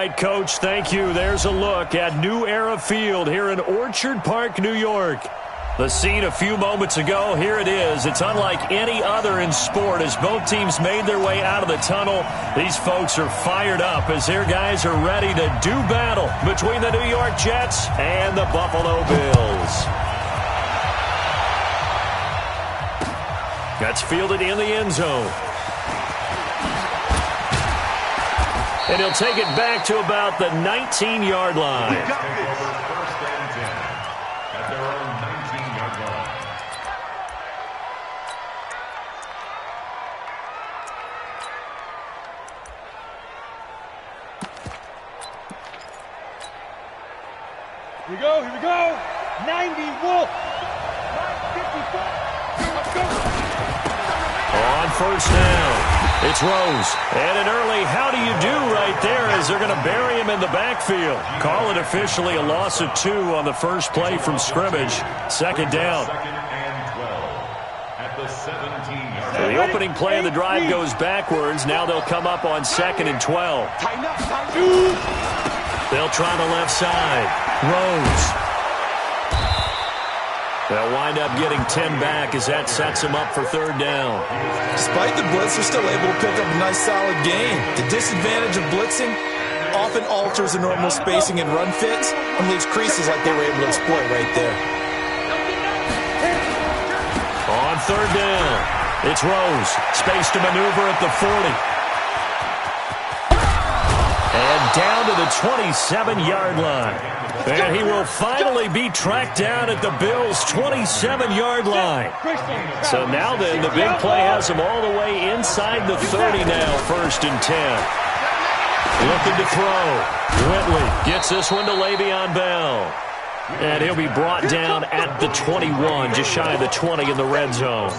right, Coach. Thank you. There's a look at New Era Field here in Orchard Park, New York. The scene a few moments ago, here it is. It's unlike any other in sport as both teams made their way out of the tunnel. These folks are fired up as their guys are ready to do battle between the New York Jets and the Buffalo Bills. That's fielded in the end zone. And he'll take it back to about the 19-yard line. Here we go. 90, Wolf. 54. Let's go. On first down, it's Rose. And an early how do you do right there as they're going to bury him in the backfield. Call it officially a loss of 2 on the first play from scrimmage. Second down. So the opening play of the drive goes backwards. Now they'll come up on 2nd and 12. They'll try the left side. Rose. They'll wind up getting 10 back as that sets them up for 3rd down. Despite the blitz, they're still able to pick up a nice solid gain. The disadvantage of blitzing often alters the normal spacing and run fits and leaves creases like they were able to exploit right there. On 3rd down, it's Rose. Space to maneuver at the 40. And down to the 27-yard line. And he will finally be tracked down at the Bills' 27-yard line. So now then, the big play has him all the way inside the 30 now, 1st and 10. Looking to throw. Whitley gets this one to Le'Veon Bell. And he'll be brought down at the 21, just shy of the 20 in the red zone.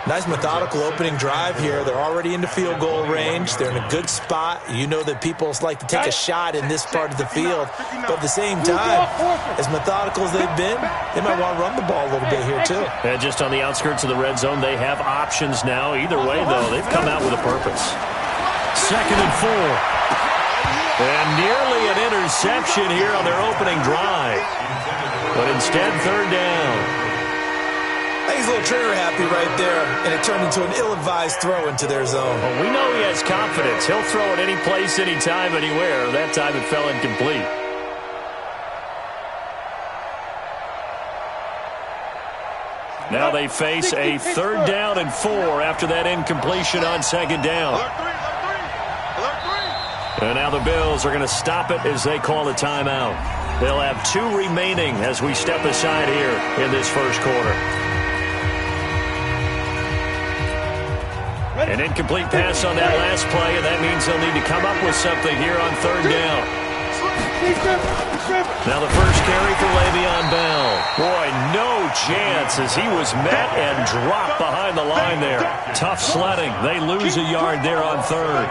Nice methodical opening drive here. They're already into field goal range. They're in a good spot. You know that people like to take a shot in this part of the field. But at the same time, as methodical as they've been, they might want to run the ball a little bit here too. And just on the outskirts of the red zone, they have options now. Either way, though, they've come out with a purpose. 2nd and 4. And nearly an interception here on their opening drive. But instead, 3rd down. I think he's a little trigger happy right there, and it turned into an ill-advised throw into their zone. Well, we know he has confidence. He'll throw it any place, anytime, anywhere. That time it fell incomplete. Now they face a 3rd down and 4 after that incompletion on 2nd down. And now the Bills are going to stop it as they call a timeout. They'll have 2 remaining as we step aside here in this first quarter. An incomplete pass on that last play, and that means they'll need to come up with something here on 3rd down. Now the first carry for Le'Veon Bell. Boy, no chance as he was met and dropped behind the line there. Tough sledding. They lose a yard there on 3rd.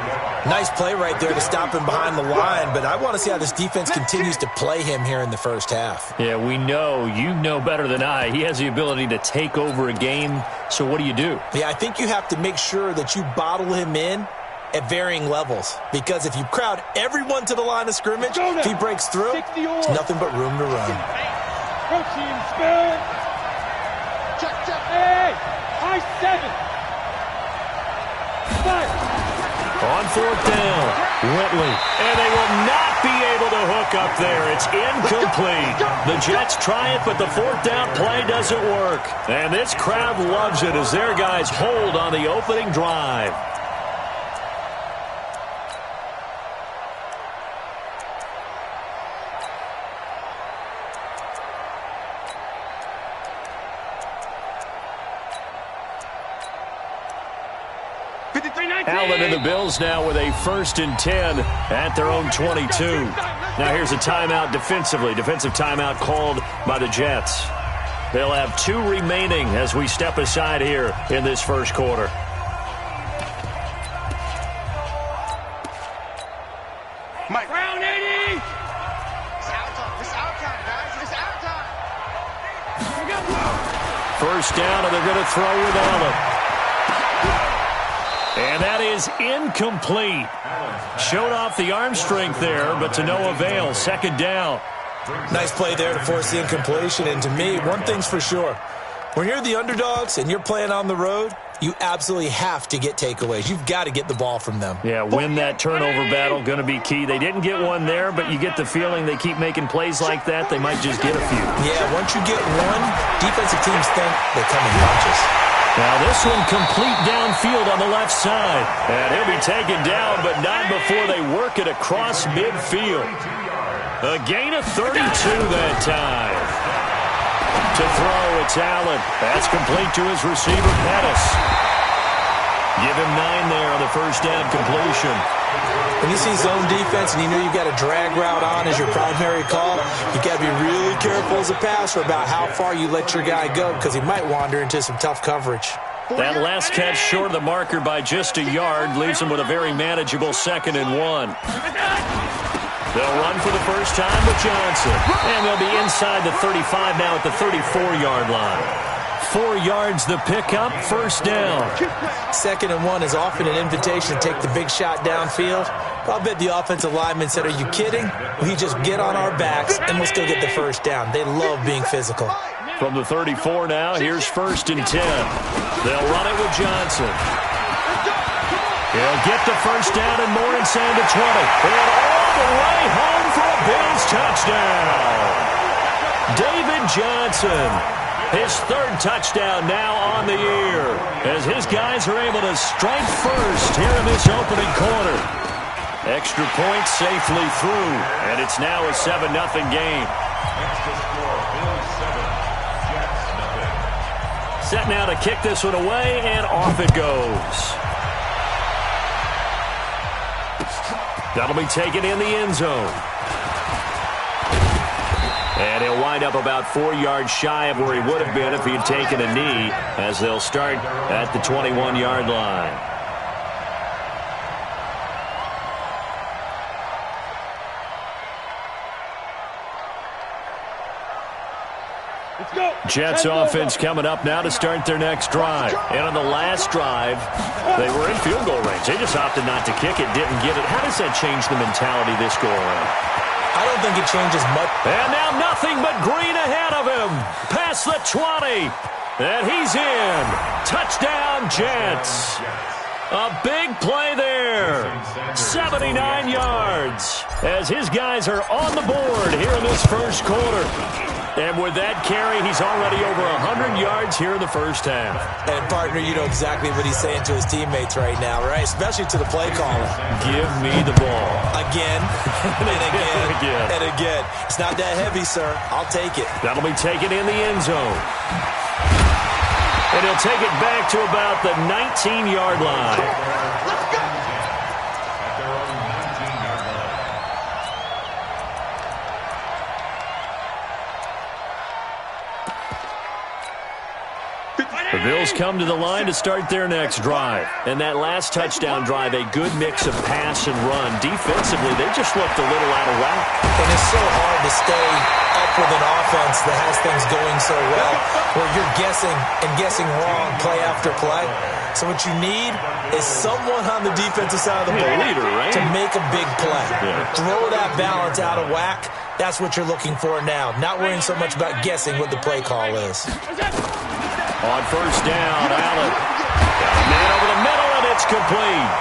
Nice play right there to stop him behind the line, but I want to see how this defense continues to play him here in the first half. Yeah, we know. You know better than I. He has the ability to take over a game, so what do you do? Yeah, I think you have to make sure that you bottle him in at varying levels, because if you crowd everyone to the line of scrimmage, if he breaks through, there's nothing but room to run. Hey, high 7. 5. On 4th down, Whitley. And they will not be able to hook up there. It's incomplete. The Jets try it, but the 4th down play doesn't work. And this crowd loves it as their guys hold on the opening drive. Allen and the Bills now with a 1st and 10 at their own 22. Now here's a timeout defensively. Defensive timeout called by the Jets. They'll have 2 remaining as we step aside here in this first quarter. Mike. Round 80! It's out time, guys. It's out time. First down, and they're going to throw with Allen. And that is incomplete. Showed off the arm strength there, but to no avail. Second down. Nice play there to force the incompletion. And to me, one thing's for sure. When you're the underdogs and you're playing on the road, you absolutely have to get takeaways. You've got to get the ball from them. Yeah, win that turnover battle, going to be key. They didn't get one there, but you get the feeling they keep making plays like that, they might just get a few. Yeah, once you get one, defensive teams think they come in bunches. Now this one complete downfield on the left side. And he'll be taken down, but not before they work it across midfield. A gain of 32 that time. To throw, it's Allen. That's complete to his receiver, Pettis. Give him 9 there on the first down completion. When you see zone defense and you know you've got a drag route on as your primary call, you've got to be really careful as a passer about how far you let your guy go because he might wander into some tough coverage. That last catch short of the marker by just a yard leaves him with a very manageable 2nd and 1. They'll run for the first time with Johnson. And they'll be inside the 35 now at the 34-yard line. 4 yards the pickup, first down. 2nd and 1 is often an invitation to take the big shot downfield. I'll bet the offensive lineman said, are you kidding? We just get on our backs and let's go get the first down. They love being physical. From the 34 now, here's 1st and 10. They'll run it with Johnson. He'll get the first down and more inside the 20. And all the way home for a Bills touchdown. David Johnson, his 3rd touchdown now on the year, as his guys are able to strike first here in this opening quarter. Extra point safely through, and it's now a 7-0 game. Set now to kick this one away, and off it goes. That'll be taken in the end zone. And he'll wind up about 4 yards shy of where he would have been if he had taken a knee, as they'll start at the 21-yard line. Jets offense coming up now to start their next drive. And on the last drive, they were in field goal range. They just opted not to kick it, didn't get it. How does that change the mentality this go around? I don't think it changes much. And now nothing but green ahead of him. Past the 20. And he's in. Touchdown, Jets. A big play there. 79 yards. As his guys are on the board here in this first quarter. And with that carry, he's already over 100 yards here in the first half. And, partner, you know exactly what he's saying to his teammates right now, right? Especially to the play caller. Give me the ball. Again, and again, and again. It's not that heavy, sir. I'll take it. That'll be taken in the end zone. And he'll take it back to about the 19-yard line. The Bills come to the line to start their next drive. And that last touchdown drive, a good mix of pass and run. Defensively, they just looked a little out of whack. And it's so hard to stay up with an offense that has things going so well, where you're guessing and guessing wrong play after play. So what you need is someone on the defensive side of the ball to make a big play. Throw that balance out of whack. That's what you're looking for now. Not worrying so much about guessing what the play call is. On first down, Allen. Got a man over the middle, and it's complete.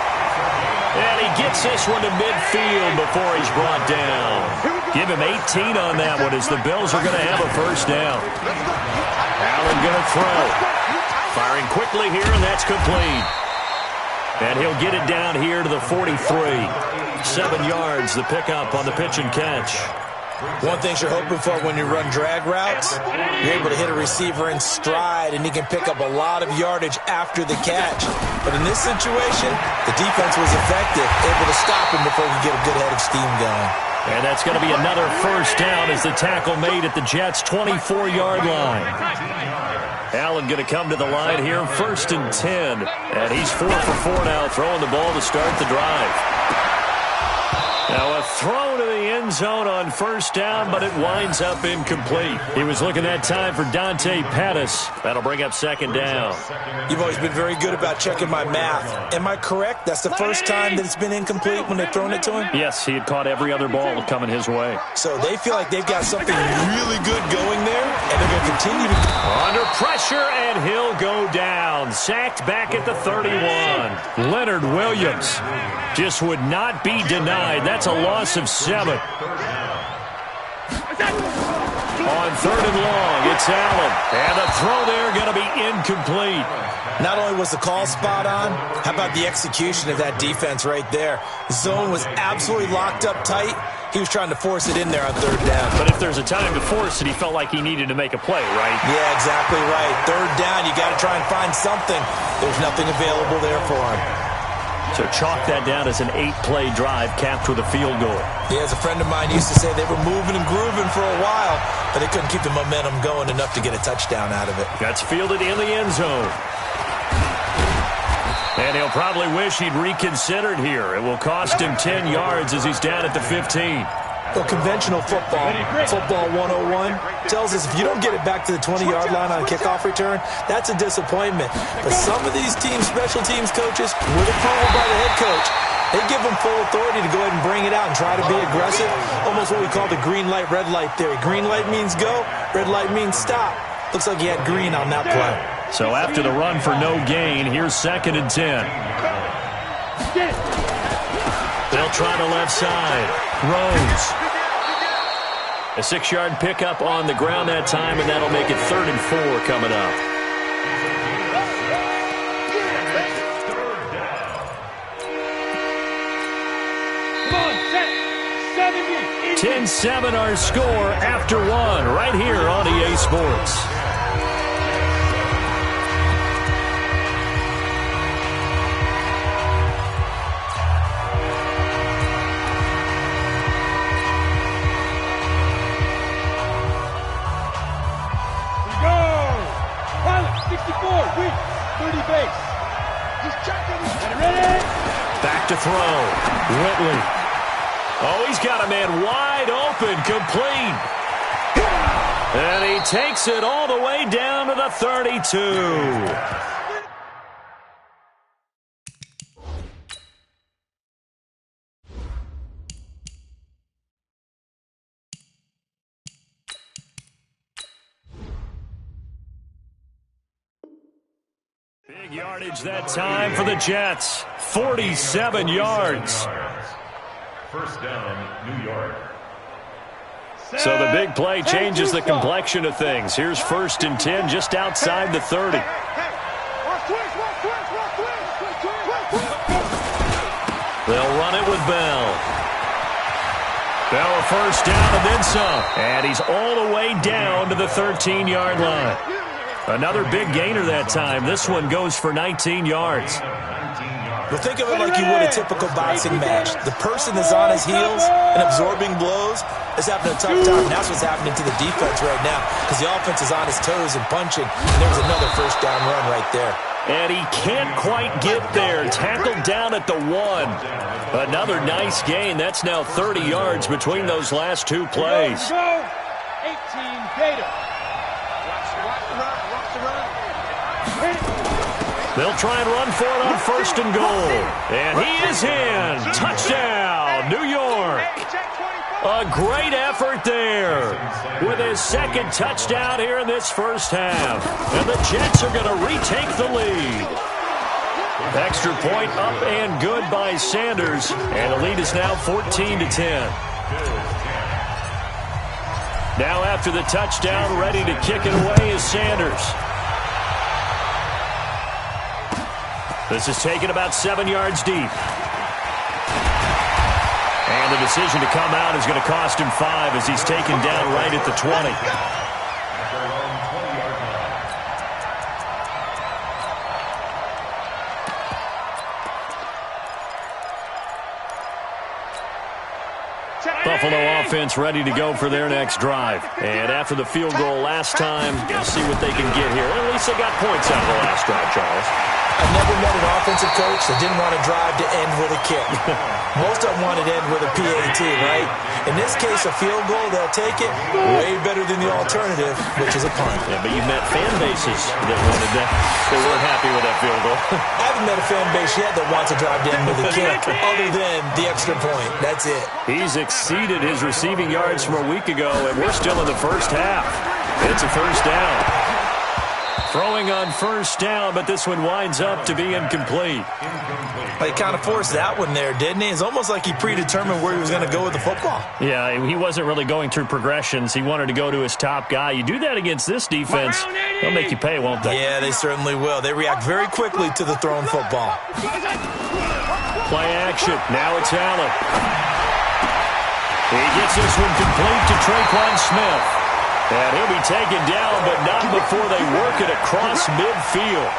And he gets this one to midfield before he's brought down. Give him 18 on that one as the Bills are going to have a first down. Allen going to throw. Firing quickly here, and that's complete. And he'll get it down here to the 43. 7 yards, the pickup on the pitch and catch. One thing you're hoping for when you run drag routes, you're able to hit a receiver in stride, and he can pick up a lot of yardage after the catch. But in this situation, the defense was effective, able to stop him before he could get a good head of steam going. And that's going to be another first down as the tackle made at the Jets' 24-yard line. Allen going to come to the line here, 1st and 10. And he's 4 for 4 now, throwing the ball to start the drive. Now a throw to the end zone on first down, but it winds up incomplete. He was looking that time for Dante Pettis. That'll bring up second down. You've always been very good about checking my math. Am I correct? That's the first time that it's been incomplete when they've thrown it to him? Yes, he had caught every other ball coming his way. So they feel like they've got something really good going there, and they're going to continue to... Under pressure, and he'll go down. Sacked back at the 31. Leonard Williams just would not be denied. That's a loss of 7. On third and long, it's Allen. And the throw there going to be incomplete. Not only was the call spot on, how about the execution of that defense right there? Zone was absolutely locked up tight. He was trying to force it in there on third down. But if there's a time to force it, he felt like he needed to make a play, right? Yeah, exactly right. Third down, you got to try and find something. There's nothing available there for him. So chalk that down as an 8-play drive capped with a field goal. Yeah, as a friend of mine used to say, they were moving and grooving for a while, but they couldn't keep the momentum going enough to get a touchdown out of it. That's fielded in the end zone. And he'll probably wish he'd reconsidered here. It will cost him 10 yards as he's down at the 15. Well, conventional football 101, tells us if you don't get it back to the 20-yard line on a kickoff return, that's a disappointment. But some of these teams, special teams coaches, with approval by the head coach, they give them full authority to go ahead and bring it out and try to be aggressive, almost what we call the green light, red light theory. Green light means go, red light means stop. Looks like he had green on that play. So after the run for no gain, here's 2nd and 10. They'll try the left side. Rose. A 6-yard pickup on the ground that time, and that'll make it 3rd and 4 coming up. 10-7 our score after 1 right here on EA Sports. Back to throw. Whitley. Oh, he's got a man wide open, complete. And he takes it all the way down to the 32. Big yardage that time for the Jets. 47 yards. First down, New York. So the big play changes the complexion of things. Here's 1st and 10 just outside the 30. They'll run it with Bell. Bell a first down and then some. And he's all the way down to the 13-yard line. Another big gainer that time. This one goes for 19 yards. But think of it like you would a typical boxing match. The person is on his heels and absorbing blows is having a tough time. And that's what's happening to the defense right now because the offense is on his toes and punching. And there's another first down run right there. And he can't quite get there. Tackled down at the 1. Another nice gain. That's now 30 yards between those last 2 plays. 18 Gator. They'll try and run for it on 1st and goal. And he is in. Touchdown, New York. A great effort there with his 2nd touchdown here in this first half. And the Jets are going to retake the lead. Extra point up and good by Sanders. And the lead is now 14-10. Now after the touchdown, ready to kick it away is Sanders. This is taken about 7 yards deep. And the decision to come out is going to cost him 5 as he's taken down right at the 20. Buffalo offense ready to go for their next drive. And after the field goal last time, we'll see what they can get here. At least they got points out of the last drive, Charles. I've never met an offensive coach that didn't want to drive to end with a kick. Most of them want to end with a PAT, right? In this case, a field goal, they'll take it way better than the alternative, which is a punt. Yeah, but you've met fan bases that wanted that. They weren't happy with that field goal. I haven't met a fan base yet that wants to drive to end with a kick other than the extra point. That's it. He's exceeded his receiving yards from a week ago, and we're still in the first half. It's a first down. Throwing on first down, but this one winds up to be incomplete. He kind of forced that one there, didn't he? It's almost like he predetermined where he was going to go with the football. Yeah, he wasn't really going through progressions. He wanted to go to his top guy. You do that against this defense, they'll make you pay, won't they? Yeah, they certainly will. They react very quickly to the thrown football. Play action. Now it's Allen. He gets this one complete to Traquan Smith. And he'll be taken down, but not before they work it across midfield.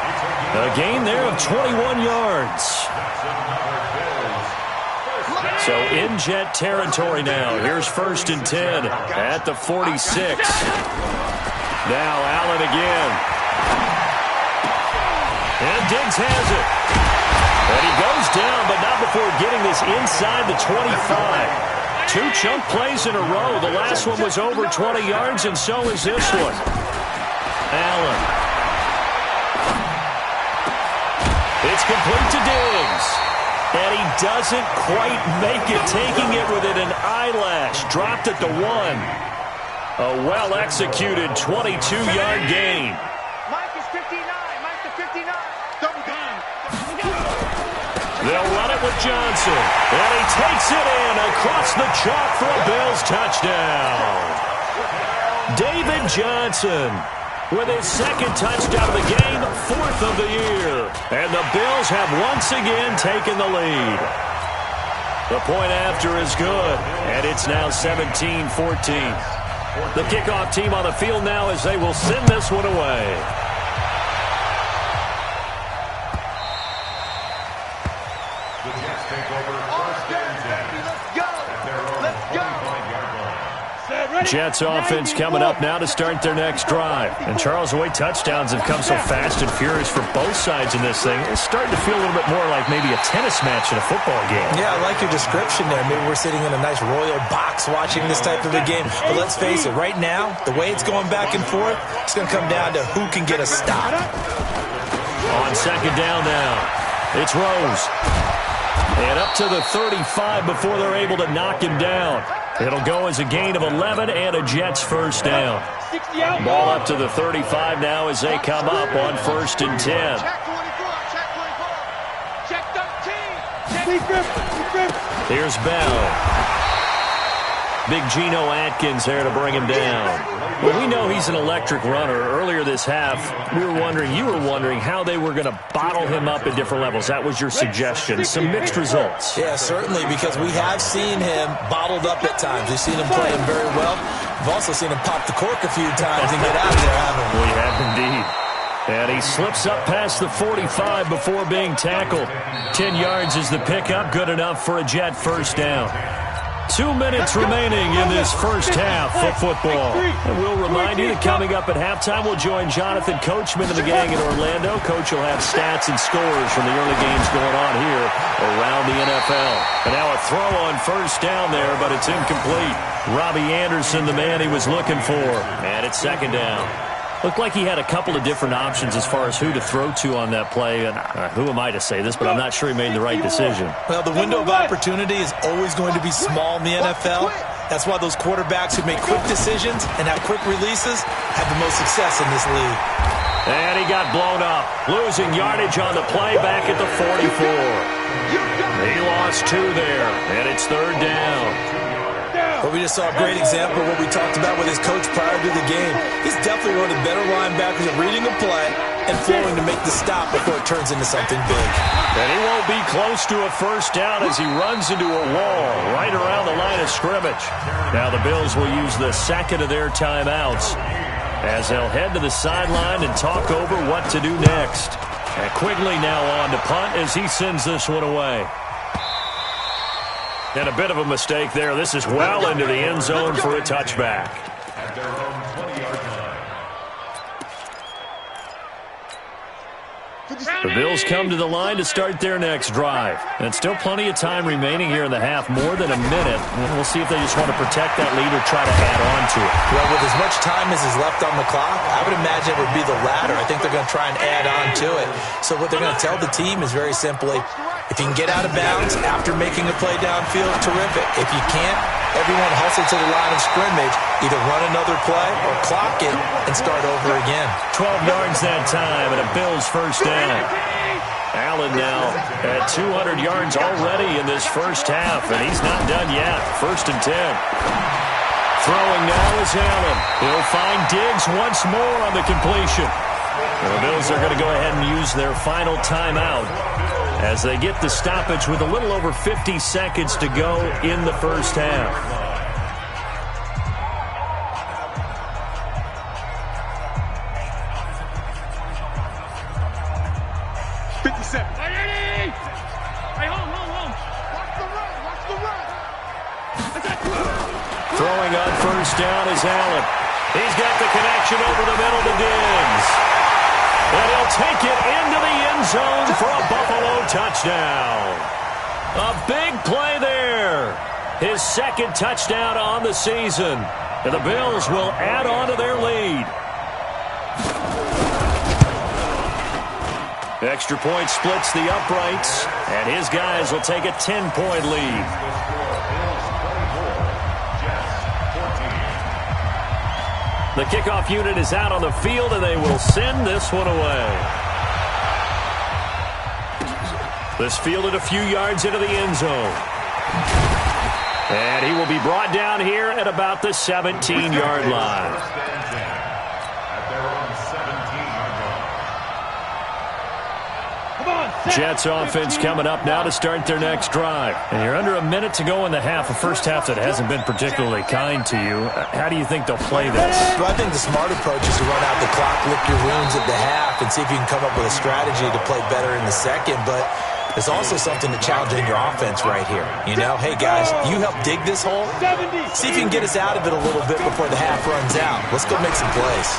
A gain there of 21 yards. So in Jet territory now. Here's 1st and 10 at the 46. Now Allen again. And Diggs has it. And he goes down, but not before getting this inside the 25. 2 chunk plays in a row. The last one was over 20 yards, and so is this one. Allen. It's complete to Diggs. And he doesn't quite make it, taking it within an eyelash. Dropped at the 1. A well-executed 22-yard gain. Mike is 59. Mike to 59. Double down. They'll run it with Johnson. And he takes it in across the chalk for a Bills touchdown. David Johnson with his 2nd touchdown of the game, 4th of the year. And the Bills have once again taken the lead. The point after is good, and it's now 17-14. The kickoff team on the field now as they will send this one away. Jets offense coming up now to start their next drive. And Charles, the way touchdowns have come so fast and furious for both sides in this thing, it's starting to feel a little bit more like maybe a tennis match in a football game. Yeah, I like your description there. Maybe we're sitting in a nice royal box watching this type of a game. But let's face it, right now, the way it's going back and forth, it's going to come down to who can get a stop. On 2nd down now, it's Rose. And up to the 35 before they're able to knock him down. It'll go as a gain of 11 and a Jets first down. Ball up to the 35 now as they come up on 1st and 10. Check 24. Check 13. Here's Bell. Big Geno Atkins there to bring him down. Well, we know he's an electric runner. Earlier this half, you were wondering how they were going to bottle him up at different levels. That was your suggestion. Some mixed results. Yeah, certainly, because we have seen him bottled up at times. We've seen him play him very well. We've also seen him pop the cork a few times and get out of there, haven't we? We have indeed. And he slips up past the 45 before being tackled. 10 yards is the pickup. Good enough for a Jet first down. 2 minutes remaining in this first half of football. And we'll remind you that coming up at halftime, we'll join Jonathan Coachman and the gang in Orlando. Coach will have stats and scores from the early games going on here around the NFL. And now a throw on first down there, but it's incomplete. Robbie Anderson, the man he was looking for. And it's 2nd down. Looked like he had a couple of different options as far as who to throw to on that play. And who am I to say this, but I'm not sure he made the right decision. Well, the window of opportunity is always going to be small in the NFL. That's why those quarterbacks who make quick decisions and have quick releases have the most success in this league. And he got blown up, losing yardage on the play back at the 44. He lost 2 there, and it's 3rd down. But we just saw a great example of what we talked about with his coach prior to the game. He's definitely one of the better linebackers at reading a play and flowing to make the stop before it turns into something big. And he won't be close to a first down as he runs into a wall right around the line of scrimmage. Now the Bills will use the 2nd of their timeouts as they'll head to the sideline and talk over what to do next. And Quigley now on to punt as he sends this one away. And a bit of a mistake there. This is well into the end zone for a touchback. At their own 20-yard line. The Bills come to the line to start their next drive. And still plenty of time remaining here in the half, more than a minute. And we'll see if they just want to protect that lead or try to add on to it. Well, with as much time as is left on the clock, I would imagine it would be the latter. I think they're going to try and add on to it. So what they're going to tell the team is very simply, if you can get out of bounds after making a play downfield, terrific. If you can't, everyone hustle to the line of scrimmage, either run another play or clock it and start over again. 12 yards that time and a Bills first down. Allen now at 200 yards already in this first half, and he's not done yet. 1st and 10. Throwing now is Allen. He'll find Diggs once more on the completion. And the Bills are going to go ahead and use their final timeout as they get the stoppage with a little over 50 seconds to go in the first half. Throwing on first down is Allen. He's got the connection over the middle to Diggs. And he'll take it into the end zone for a Buffalo touchdown. A big play there. His 2nd touchdown on the season. And the Bills will add on to their lead. Extra point splits the uprights, and his guys will take a 10-point lead. The kickoff unit is out on the field, and they will send this one away. This fielded a few yards into the end zone. And he will be brought down here at about the 17-yard line. Jets offense coming up now to start their next drive. And you're under a minute to go in the half, a first half that hasn't been particularly kind to you. How do you think they'll play this? Well, I think the smart approach is to run out the clock, lick your wounds at the half, and see if you can come up with a strategy to play better in the second. But there's also something to challenge in your offense right here. You know, hey, guys, you help dig this hole. See if you can get us out of it a little bit before the half runs out. Let's go make some plays.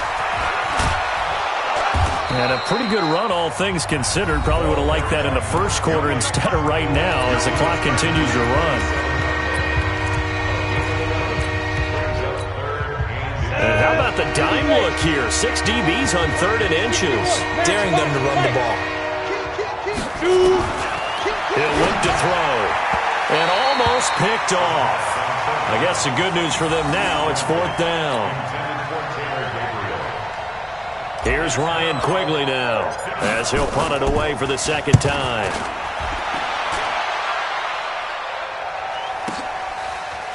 And a pretty good run, all things considered. Probably would have liked that in the first quarter instead of right now as the clock continues to run. And how about the dime look here? 6 DBs on 3rd and inches. Daring them to run the ball. He'll look to throw. And almost picked off. I guess the good news for them now, it's 4th down. Here's Ryan Quigley now as he'll punt it away for the 2nd time.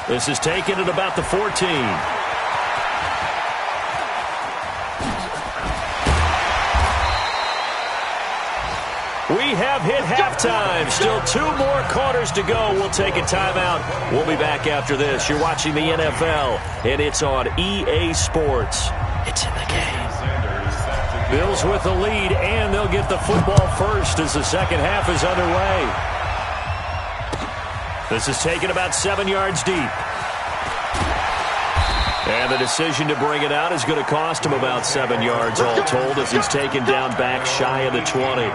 This is taken at about the 14. We have hit halftime. Still 2 more quarters to go. We'll take a timeout. We'll be back after this. You're watching the NFL, and it's on EA Sports. It's in the game. Bills with the lead, and they'll get the football first as the second half is underway. This is taken about 7 yards deep. And the decision to bring it out is going to cost him about 7 yards all told as he's taken down back shy of the 20.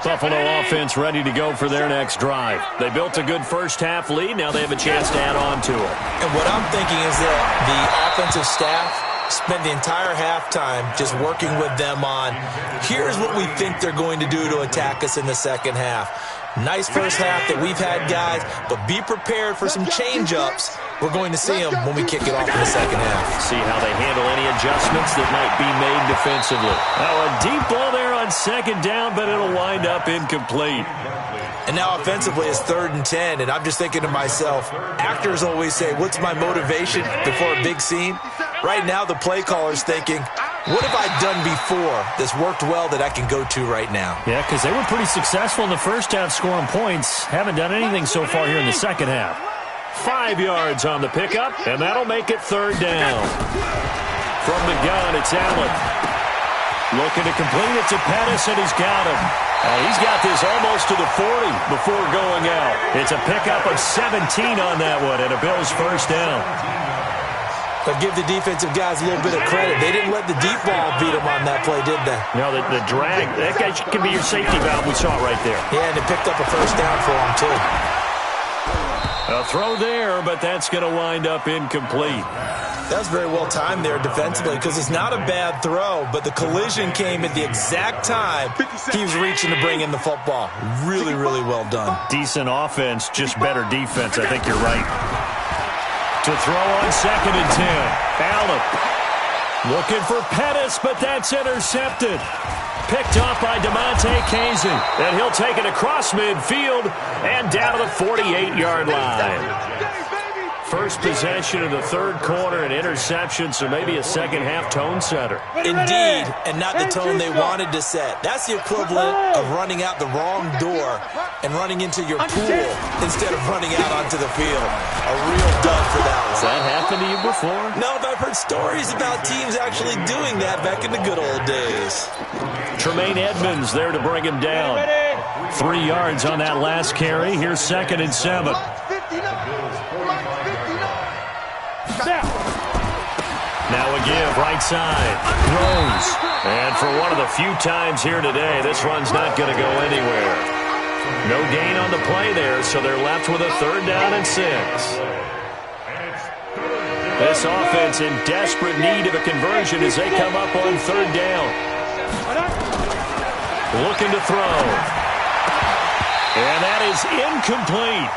Buffalo offense ready to go for their next drive. They built a good first half lead. Now they have a chance to add on to it. And what I'm thinking is that the offensive staff spent the entire halftime just working with them on, here's what we think they're going to do to attack us in the second half. Nice first half that we've had, guys, but be prepared for some change-ups. We're going to see them when we kick it off in the second half. See how they handle any adjustments that might be made defensively. Now a deep ball there on 2nd down, but it'll wind up incomplete. And now offensively it's 3rd and 10, and I'm just thinking to myself, actors always say, what's my motivation before a big scene? Right now the play caller's thinking, what have I done before that's worked well that I can go to right now? Yeah, because they were pretty successful in the first half scoring points. Haven't done anything so far here in the second half. 5 yards on the pickup, and that'll make it 3rd down. From the gun, it's Allen. Looking to complete it to Pettis, and he's got him. He's got this almost to the 40 before going out. It's a pickup of 17 on that one, and a Bills first down. But give the defensive guys a little bit of credit. They didn't let the deep ball beat them on that play, did they? No, the drag, that guy can be your safety valve. We saw it right there. Yeah, and it picked up a first down for them, too. A throw there, but that's going to wind up incomplete. That was very well timed there defensively because it's not a bad throw, but the collision came at the exact time he was reaching to bring in the football. Really, really well done. Decent offense, just better defense. I think you're right. To throw on 2nd and 10. Allen looking for Pettis, but that's intercepted. Picked off by DeMonte Casey. And he'll take it across midfield and down to the 48-yard line. First possession of the third quarter, an interception, so maybe a second-half tone setter. Indeed, and not the tone they wanted to set. That's the equivalent of running out the wrong door and running into your pool instead of running out onto the field. A real dud for that one. Has that happened to you before? No, but I've heard stories about teams actually doing that back in the good old days. Tremaine Edmonds there to bring him down. 3 yards on that last carry. Here's 2nd and 7. Now a give, right side. Rose. And for one of the few times here today, this run's not going to go anywhere. No gain on the play there, so they're left with a 3rd down and 6. This offense in desperate need of a conversion as they come up on 3rd down. Looking to throw. And that is incomplete.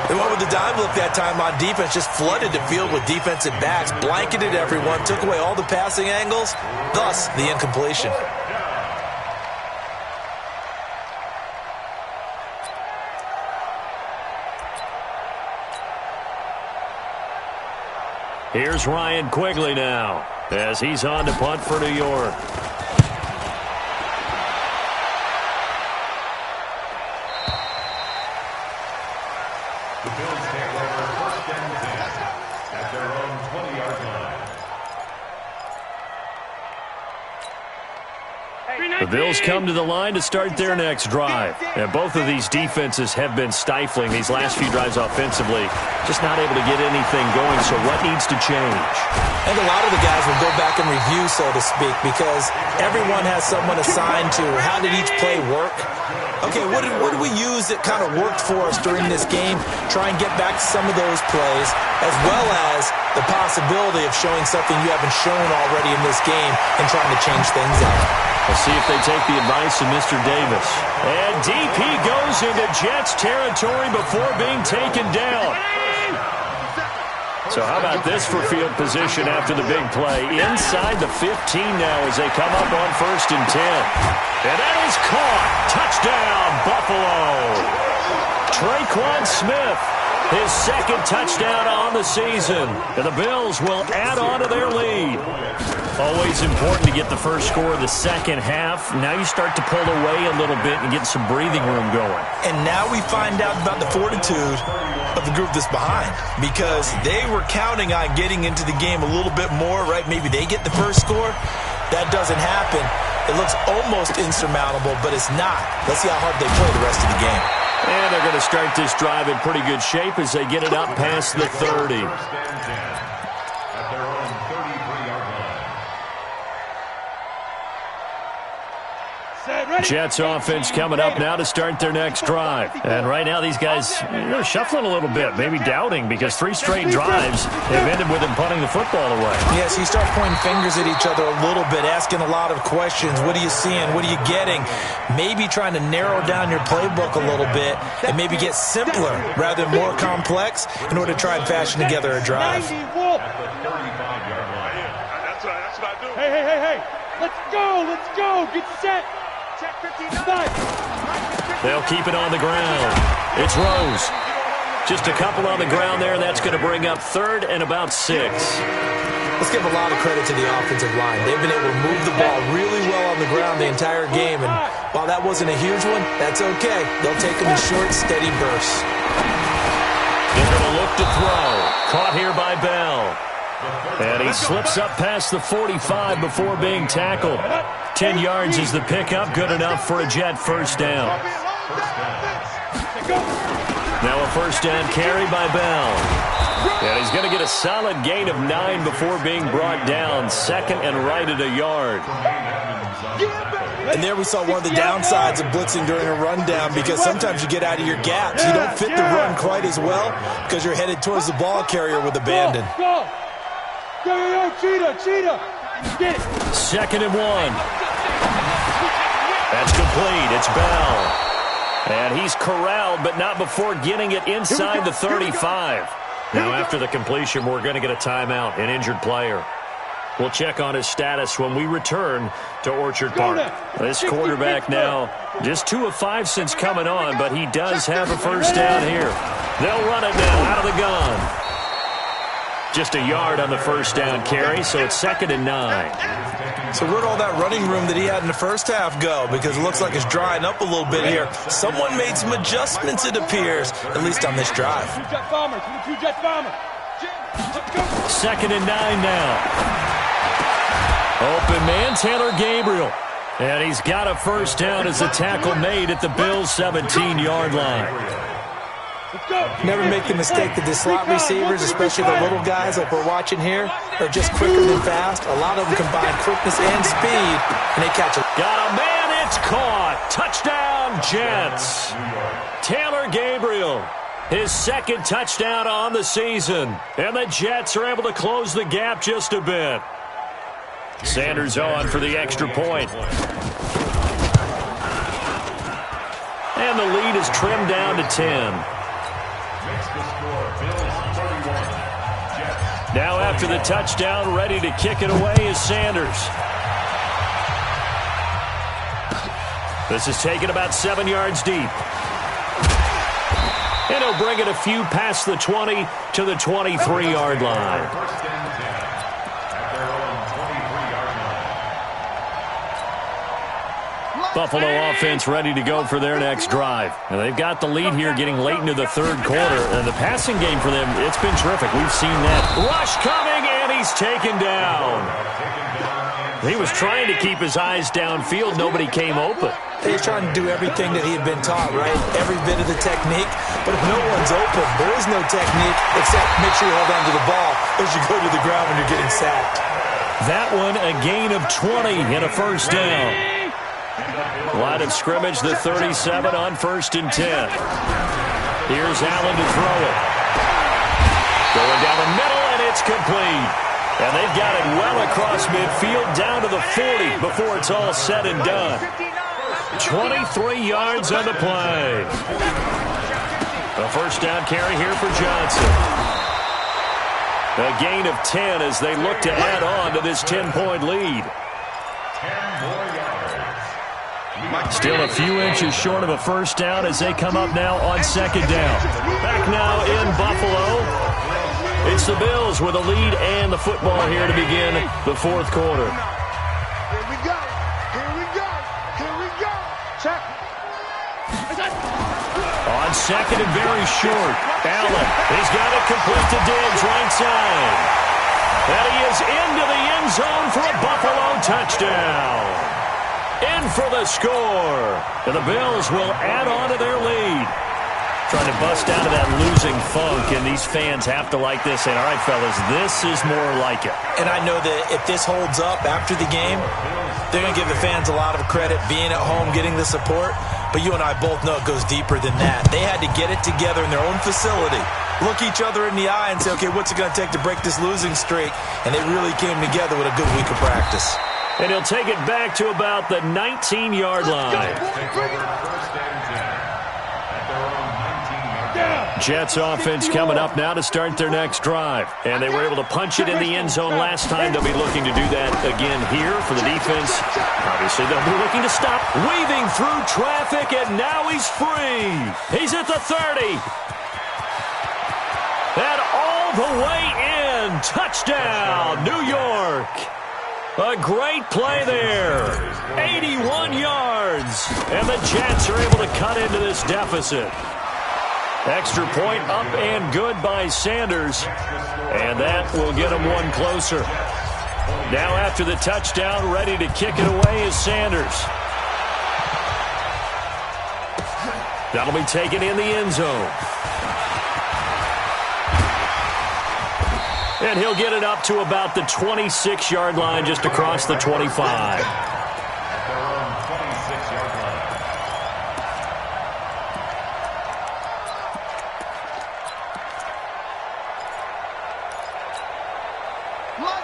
They went with the dime look that time on defense, just flooded the field with defensive backs, blanketed everyone, took away all the passing angles, thus the incompletion. Here's Ryan Quigley now as he's on to punt for New York. The Bills come to the line to start their next drive. And both of these defenses have been stifling these last few drives offensively. Just not able to get anything going, so what needs to change? And a lot of the guys will go back and review, so to speak, because everyone has someone assigned to how did each play work. Okay, what did we use that kind of worked for us during this game? Try and get back to some of those plays, as well as the possibility of showing something you haven't shown already in this game and trying to change things up. We'll see if they take the advice of Mr. Davis. And DP goes into Jets territory before being taken down. So how about this for field position after the big play? Inside the 15 now as they come up on 1st and 10. And that is caught. Touchdown, Buffalo. Traquan Smith, his 2nd touchdown on the season. And the Bills will add on to their lead. Always important to get the first score of the second half. Now you start to pull away a little bit and get some breathing room going. And now we find out about the fortitude of the group that's behind, because they were counting on getting into the game a little bit more, right? Maybe they get the first score. That doesn't happen. It looks almost insurmountable, but it's not. Let's see how hard they play the rest of the game. And they're going to start this drive in pretty good shape as they get it up past the 30. Jets offense coming up now to start their next drive. And right now these guys, they're shuffling a little bit, maybe doubting, because 3 straight drives have ended with them punting the football away. Yes, you start pointing fingers at each other a little bit, asking a lot of questions. What are you seeing? What are you getting? Maybe trying to narrow down your playbook a little bit and maybe get simpler rather than more complex in order to try and fashion together a drive. That's what I do. Hey. Let's go. Get set. They'll keep it on the ground. It's Rose. Just a couple on the ground there. That's going to bring up 3rd and about 6. Let's give a lot of credit to the offensive line. They've been able to move the ball really well on the ground the entire game. And while that wasn't a huge one, that's okay. They'll take them in short, steady bursts. They're going to look to throw. Caught here by Bell. And he slips up past the 45 before being tackled. 10 yards is the pickup, good enough for a Jet first down. Now a first down carry by Bell. And he's going to get a solid gain of 9 before being brought down. Second and right at a yard. And there we saw one of the downsides of blitzing during a rundown, because sometimes you get out of your gaps. You don't fit the run quite as well because you're headed towards the ball carrier with abandon. Go! Cheetah! Get it! 2nd and 1. That's complete. It's Bell. And he's corralled, but not before getting it inside the 35. Now after the completion, we're going to get a timeout, an injured player. We'll check on his status when we return to Orchard Park. This quarterback now just 2 of 5 since coming on, but he does have a first down here. They'll run it now out of the gun. Just a yard on the first down carry, so it's 2nd and 9. So where'd all that running room that he had in the first half go? Because it looks like it's drying up a little bit here. Someone made some adjustments, it appears, at least on this drive. 2nd and 9 now. Open man, Taylor Gabriel. And he's got a first down as a tackle made at the Bills' 17-yard line. Never make the mistake that the slot receivers, especially the little guys like we're watching here, are just quicker than fast. A lot of them combine quickness and speed, and they catch it. Got a man, it's caught. Touchdown, Jets. Taylor Gabriel, his 2nd touchdown on the season. And the Jets are able to close the gap just a bit. Sanders on for the extra point. And the lead is trimmed down to 10. Now after the touchdown, ready to kick it away is Sanders. This is taken about 7 yards deep. And he'll bring it a few past the 20 to the 23-yard line. Buffalo offense ready to go for their next drive. And they've got the lead here getting late into the 3rd quarter. And the passing game for them, it's been terrific. We've seen that. Rush coming, and he's taken down. He was trying to keep his eyes downfield. Nobody came open. He's trying to do everything that he had been taught, right? Every bit of the technique. But if no one's open, there is no technique except make sure you hold on to the ball as you go to the ground when you're getting sacked. That one, a gain of 20 and a first down. Line of scrimmage, the 37 on 1st and 10. Here's Allen to throw it. Going down the middle, and it's complete. And they've got it well across midfield, down to the 40 before it's all said and done. 23 yards on the play. A first down carry here for Johnson. A gain of 10 as they look to add on to this 10-point lead. Still a few inches short of a first down as they come up now on 2nd down. Back now in Buffalo. It's the Bills with a lead and the football here to begin the 4th quarter. Here we go. Check. On 2nd and very short. Allen, he's got it complete to Diggs, right side. And he is into the end zone for a Buffalo touchdown. In for the score. And the Bills will add on to their lead. Trying to bust out of that losing funk, and these fans have to like this. And all right, fellas, this is more like it. And I know that if this holds up after the game, they're going to give the fans a lot of credit being at home, getting the support. But you and I both know it goes deeper than that. They had to get it together in their own facility, look each other in the eye and say, okay, what's it going to take to break this losing streak? And they really came together with a good week of practice. And he'll take it back to about the 19-yard line. Jets offense coming up now to start their next drive. And they were able to punch it in the end zone last time. They'll be looking to do that again here for the defense. Obviously, they'll be looking to stop. Weaving through traffic, and now he's free. He's at the 30. And all the way in. Touchdown, New York. A great play there. 81 yards. And the Jets are able to cut into this deficit. Extra point up and good by Sanders. And that will get them one closer. Now after the touchdown, ready to kick it away is Sanders. That'll be taken in the end zone. And he'll get it up to about the 26-yard line, just across the 25.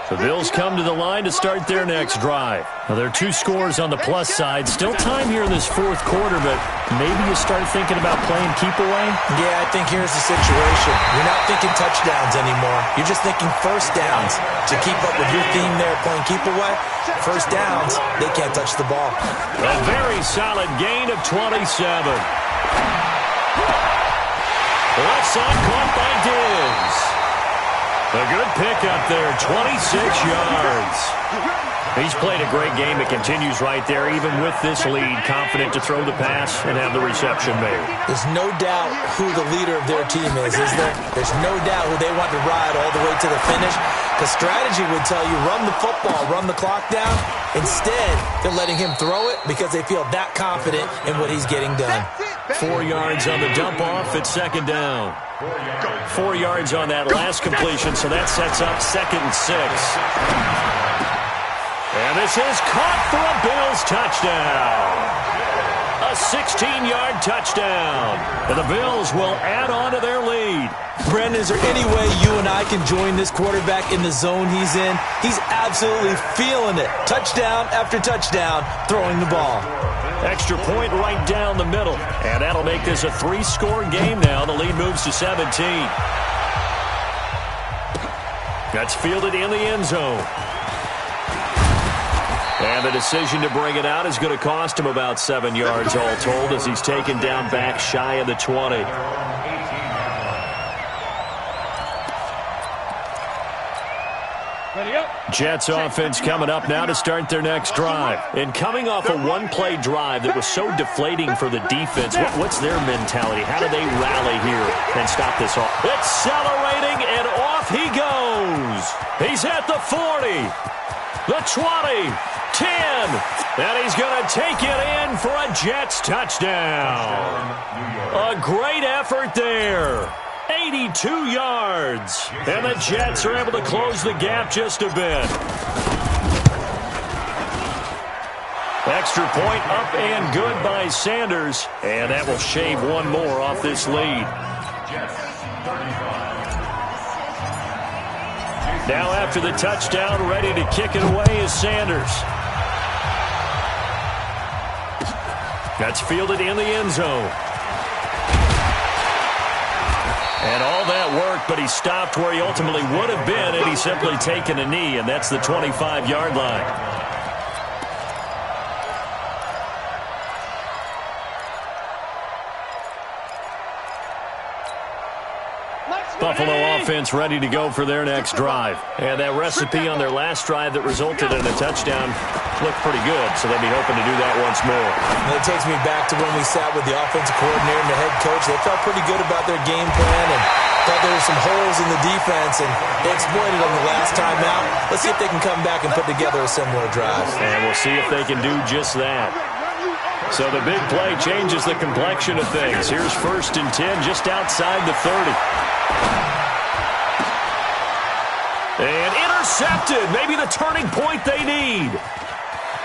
The Bills come to the line to start their next drive. Now, there are two scores on the plus side. Still time here in this fourth quarter, but maybe you start thinking about playing keep away? Yeah, I think here's the situation. You're not thinking touchdowns anymore. You're just thinking first downs. To keep up with your theme there, playing keep away, first downs, they can't touch the ball. A very solid gain of 27. Left side caught by Diggs. A good pickup there, 26 yards. He's played a great game. It continues right there, even with this lead, confident to throw the pass and have the reception made. There's no doubt who the leader of their team is there? There's no doubt who they want to ride all the way to the finish. Because strategy would tell you, run the football, run the clock down. Instead, they're letting him throw it because they feel that confident in what he's getting done. 4 yards on the dump off at second down. 4 yards on that last completion, so that sets up 2nd and 6. And this is caught for a Bills touchdown. A 16-yard touchdown. And the Bills will add on to their lead. Brandon, is there any way you and I can join this quarterback in the zone he's in? He's absolutely feeling it. Touchdown after touchdown, throwing the ball. Extra point right down the middle. And that'll make this a 3-score game now. The lead moves to 17. That's fielded in the end zone. And the decision to bring it out is going to cost him about 7 yards all told, as he's taken down back shy of the 20. Jets offense coming up now to start their next drive. And coming off a one-play drive that was so deflating for the defense, what's their mentality? How do they rally here and stop this off? Accelerating, and off he goes. He's at the 40, the 20, 10, and he's going to take it in for a Jets touchdown. A great effort there. 82 yards. And the Jets are able to close the gap just a bit. Extra point up and good by Sanders. And that will shave one more off this lead. Now after the touchdown, ready to kick it away is Sanders. That's fielded in the end zone. And all that worked, but he stopped where he ultimately would have been had he simply taken a knee, and that's the 25-yard line. Buffalo offense ready to go for their next drive. And that recipe on their last drive that resulted in a touchdown looked pretty good, so they'll be hoping to do that once more. And it takes me back to when we sat with the offensive coordinator and the head coach. They felt pretty good about their game plan and thought there were some holes in the defense, and they exploited them the last time out. Let's see if they can come back and put together a similar drive. And we'll see if they can do just that. So the big play changes the complexion of things. Here's 1st and 10 just outside the 30. And intercepted. Maybe the turning point they need.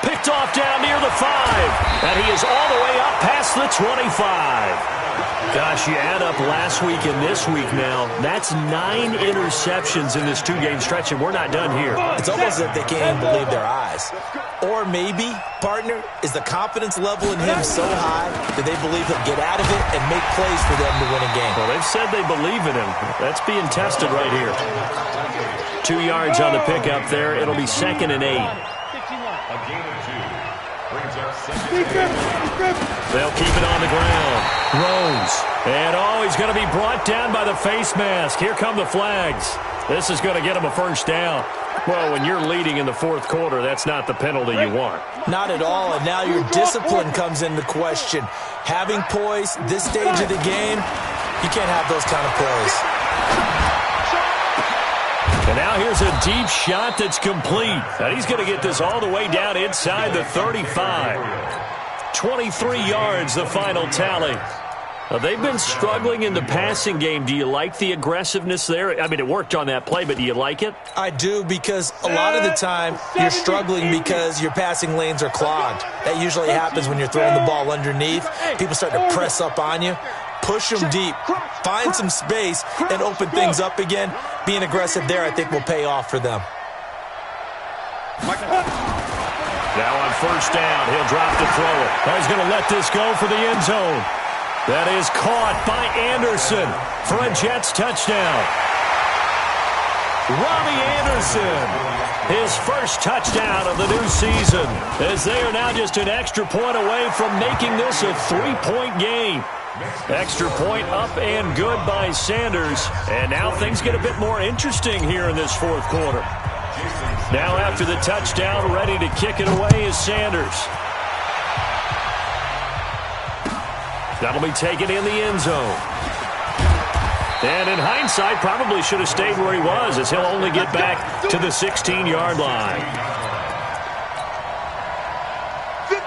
Picked off down near the 5. And he is all the way up past the 25. Gosh, you add up last week and this week now. That's 9 interceptions in this 2-game stretch, and we're not done here. It's almost as if they can't even believe their eyes. Or maybe, partner, is the confidence level in him so high that they believe he'll get out of it and make plays for them to win a game. Well, they've said they believe in him. That's being tested right here. 2 yards on the pickup there. It'll be 2nd and 8. A gain of 2. Brings up 2nd. They'll keep it on the ground. Rose. And, he's going to be brought down by the face mask. Here come the flags. This is going to get him a first down. Well, when you're leading in the 4th quarter, that's not the penalty you want. Not at all, and now your discipline comes into question. Having poise this stage of the game, you can't have those kind of plays. And now here's a deep shot that's complete. And he's going to get this all the way down inside the 35. 23 yards, the final tally. They've been struggling in the passing game. Do you like the aggressiveness there? I mean, it worked on that play, but do you like it? I do, because a lot of the time you're struggling because your passing lanes are clogged. That usually happens when you're throwing the ball underneath. People start to press up on you. Push them deep. Find some space and open things up again. Being aggressive there, I think, will pay off for them. Now on first down, he'll drop to throw it. He's going to let this go for the end zone. That is caught by Anderson for a Jets touchdown. Robbie Anderson, his first touchdown of the new season, as they are now just an extra point away from making this a 3-point game. Extra point up and good by Sanders. And now things get a bit more interesting here in this fourth quarter. Now after the touchdown, ready to kick it away is Sanders. That'll be taken in the end zone. And in hindsight, probably should have stayed where he was, as he'll only get back to the 16-yard line.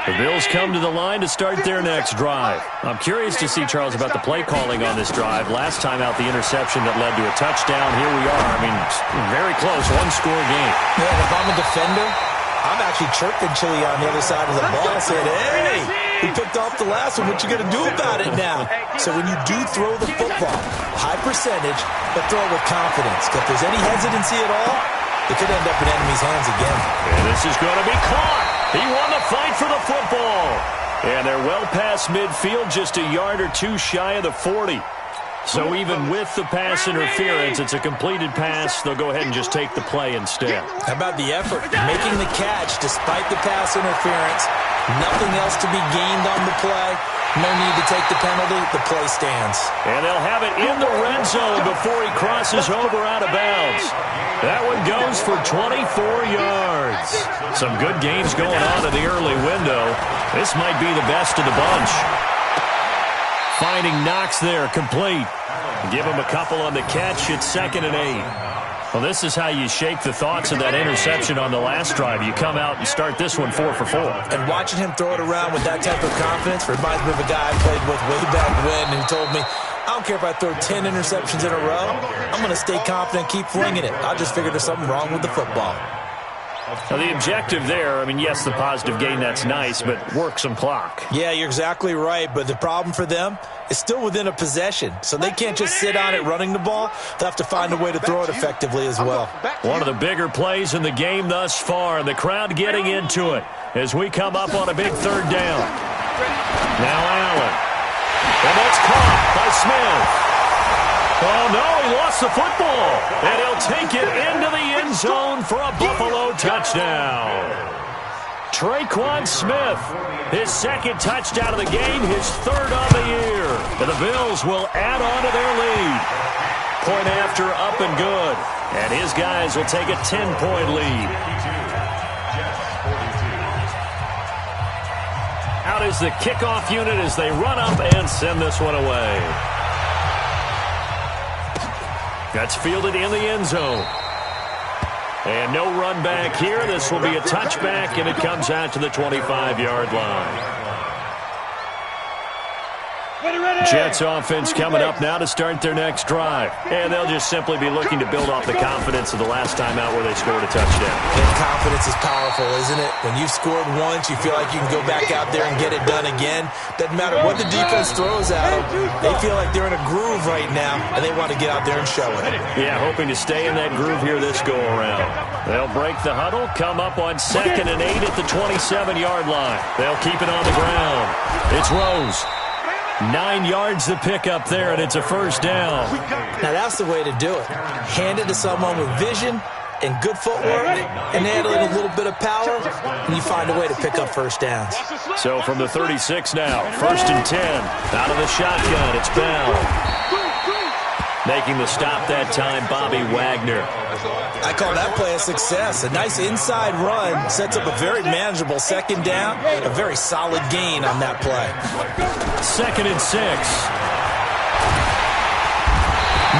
The Bills come to the line to start their next drive. I'm curious to see, Charles, about the play calling on this drive. Last time out, the interception that led to a touchdown. Here we are. I mean, very close, one-score game. Yeah, if I'm a defender, I'm actually chirping Chili on the other side of the ball, saying, hey, he picked off the last one. What you going to do about it now? So when you do throw the football, high percentage, but throw it with confidence. If there's any hesitancy at all, it could end up in enemy's hands again. And this is going to be caught. He won the fight for the football. And they're well past midfield, just a yard or two shy of the 40. So even with the pass interference, it's a completed pass. They'll go ahead and just take the play instead. How about the effort? Making the catch despite the pass interference. Nothing else to be gained on the play. No need to take the penalty. The play stands. And they'll have it in the red zone before he crosses over out of bounds. That one goes for 24 yards. Some good gains going on in the early window. This might be the best of the bunch. Finding Knox there, complete. Give him a couple on the catch. It's 2nd and 8. Well, this is how you shake the thoughts of that interception on the last drive. You come out and start this one 4 for 4. And watching him throw it around with that type of confidence reminds me of a guy I played with way back when who told me, I don't care if I throw 10 interceptions in a row. I'm going to stay confident, keep flinging it. I just figured there's something wrong with the football. Now, the objective there, I mean, yes, the positive gain, that's nice, but work some clock. Yeah, you're exactly right, but the problem for them is still within a possession, so they can't just sit on it running the ball. They'll have to find a way to throw it effectively as well. One of the bigger plays in the game thus far, and the crowd getting into it as we come up on a big third down. Now Allen. And that's caught by Smith. Oh, no, he lost the football. And he'll take it into the end zone for a Buffalo touchdown. Traquan Smith, his second touchdown of the game, his third of the year. And the Bills will add on to their lead. Point after, up and good. And his guys will take a 10-point lead. Out is the kickoff unit as they run up and send this one away. That's fielded in the end zone. And no run back here. This will be a touchback, and it comes out to the 25-yard line. Jets offense coming up now to start their next drive. And they'll just simply be looking to build off the confidence of the last time out where they scored a touchdown. And confidence is powerful, isn't it? When you've scored once, you feel like you can go back out there and get it done again. Doesn't matter what the defense throws at them. They feel like they're in a groove right now, and they want to get out there and show it. Yeah, hoping to stay in that groove here this go-around. They'll break the huddle, come up on 2nd and 8 at the 27-yard line. They'll keep it on the ground. It's Rose. 9 yards to pick up there, and it's a first down. Now, that's the way to do it. Hand it to someone with vision and good footwork and handle it a little bit of power, and you find a way to pick up first downs. So from the 36 now, 1st and 10. Out of the shotgun, it's Bell. Making the stop that time, Bobby Wagner. I call that play a success. A nice inside run sets up a very manageable 2nd down. A very solid gain on that play. 2nd and 6.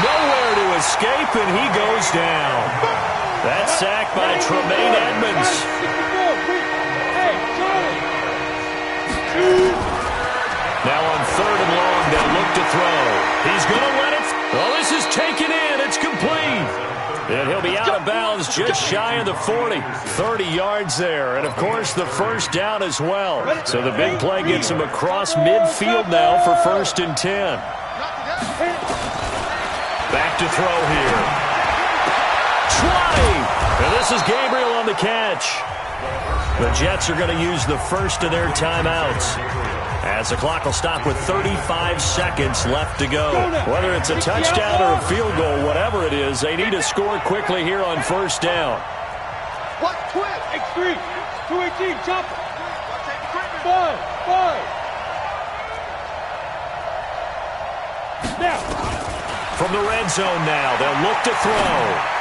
Nowhere to escape, and he goes down. That sack by Tremaine Edmonds. Now on 3rd and long, they'll look to throw. He's going to let it. Well, this is taken in. It's complete. And he'll be out of bounds just shy of the 40. 30 yards there. And, of course, the first down as well. So the big play gets him across midfield now for 1st and 10. Back to throw here. Try! And this is Gabriel on the catch. The Jets are going to use the first of their timeouts, as the clock will stop with 35 seconds left to go. Whether it's a touchdown or a field goal, whatever it is, they need to score quickly here on 1st down. What? Twist! X3! 218, chop! 5! Now! From the red zone now, they'll look to throw.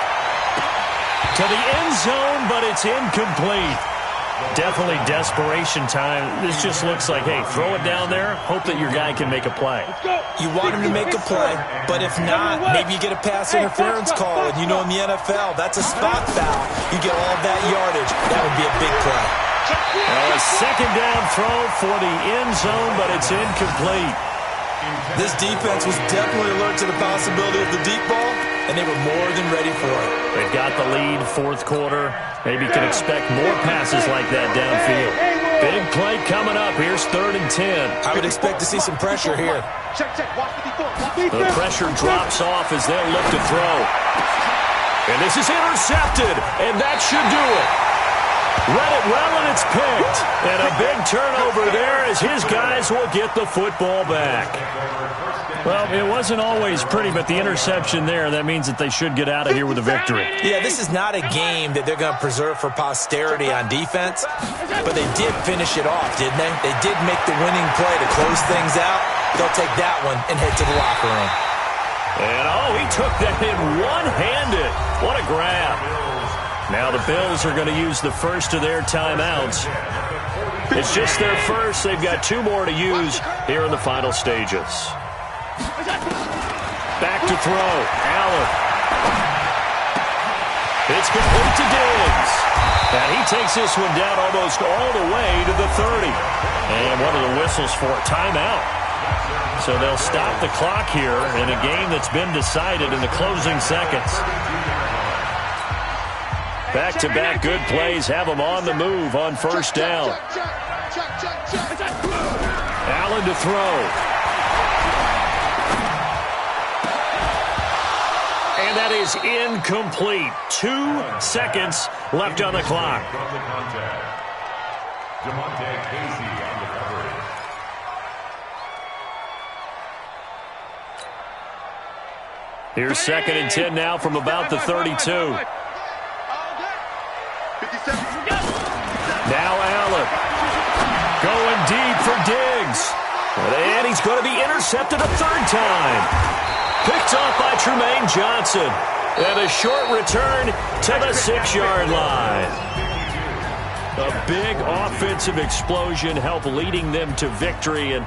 To the end zone, but it's incomplete. Definitely desperation time. This just looks like, hey, throw it down there, hope that your guy can make a play. You want him to make a play, but if not, maybe you get a pass interference call. And you know in the NFL, that's a spot foul. You get all that yardage. That would be a big play. A 2nd down throw for the end zone, but it's incomplete. This defense was definitely alert to the possibility of the deep ball, and they were more than ready for it. They've got the lead, 4th quarter. Maybe you can expect more passes like that downfield. Big play coming up. Here's 3rd and 10. I would expect to see some pressure here. The pressure drops off as they'll look to throw. And this is intercepted, and that should do it. Read it well, and it's picked. And a big turnover there as his guys will get the football back. Well, it wasn't always pretty, but the interception there, that means that they should get out of here with a victory. Yeah, this is not a game that they're going to preserve for posterity on defense, but they did finish it off, didn't they? They did make the winning play to close things out. They'll take that one and head to the locker room. And, he took that in one-handed. What a grab. Now the Bills are going to use the first of their timeouts. It's just their first. They've got 2 more to use here in the final stages. Back to throw. Allen. It's complete to Diggs. And he takes this one down almost all the way to the 30. And one of the whistles for a timeout. So they'll stop the clock here in a game that's been decided in the closing seconds. Back-to-back good plays have them on the move on 1st down. Allen to throw. And that is incomplete. 2 seconds left on the clock. Here's 2nd and 10 now from about the 32. Now Allen going deep for Diggs. And he's going to be intercepted a 3rd time. Picked off by Tremaine Johnson. And a short return to the 6-yard line. A big offensive explosion helped leading them to victory. And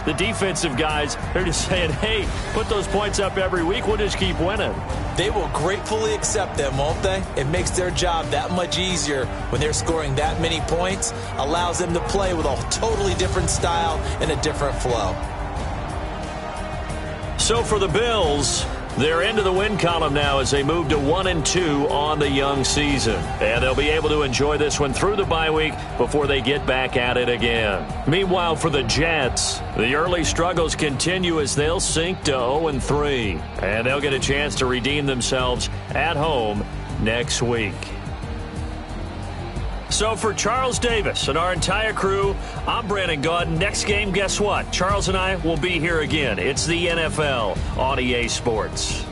the defensive guys, they're just saying, hey, put those points up every week. We'll just keep winning. They will gratefully accept them, won't they? It makes their job that much easier when they're scoring that many points. Allows them to play with a totally different style and a different flow. So for the Bills, they're into the win column now as they move to 1-2 on the young season. And they'll be able to enjoy this one through the bye week before they get back at it again. Meanwhile, for the Jets, the early struggles continue as they'll sink to 0-3. And they'll get a chance to redeem themselves at home next week. So for Charles Davis and our entire crew, I'm Brandon Gaudin. Next game, guess what? Charles and I will be here again. It's the NFL on EA Sports.